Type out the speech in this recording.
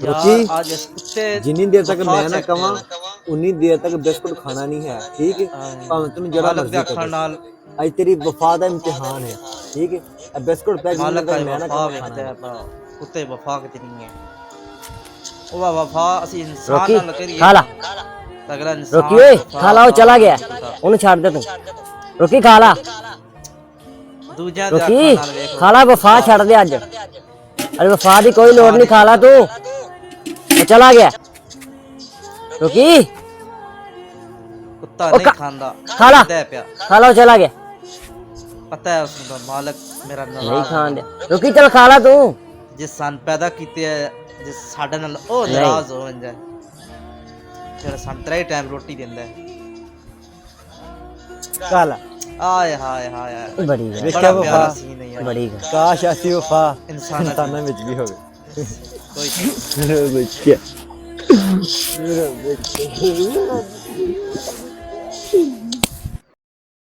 रुकी आज इस कुत्ते जिन्नी देर तक मैं ना कवां उन्नी देर तक बिस्कुट खाना नहीं है, ठीक है? भावें तुम जरा मालक दे मर्जी अखां नाल कर। आज तेरी वफा का इम्तिहान है, ठीक है? अब बिस्कुट पे जिन्नी मालक देर का तक मैं ना वफा कवां वेखदा खाना है नहीं। कुत्ते वफा कितनी है वो वफा असि इंसान रोकी नाल करिए खा ला अगला इंसान रोकी ओए खा ला वो चला गया उन्हें छाड़ दे तू रोकी खा ला दूजा दे रोकी अखां नाल वेख खा ला वफा छड़ दे अज अरे वफा दी कोई लोड़ नहीं खा ला तू वो चला गया रोकी कुत्ता ओ नहीं खा- खांदा खा ला दे पिया खा ला वो चला गया पता है उसका मालक मेरा नहीं नाराज खान दे रोकी चल खा ला तू जिस सन पैदा कीते है जिस साडे नाल ओ नहीं। नाराज हो जाए जेड़ा सन त्रै टाइम रोटी देंदा है काला आय हाय हाय हाय बड़ी गल देखा बड़ा वफा प्यारा सीन है यार बड़ी गल काश ऐसी वफा इंसान इंसानों में भी होवे। कोई मेरा बच्चा मेरा बच्चा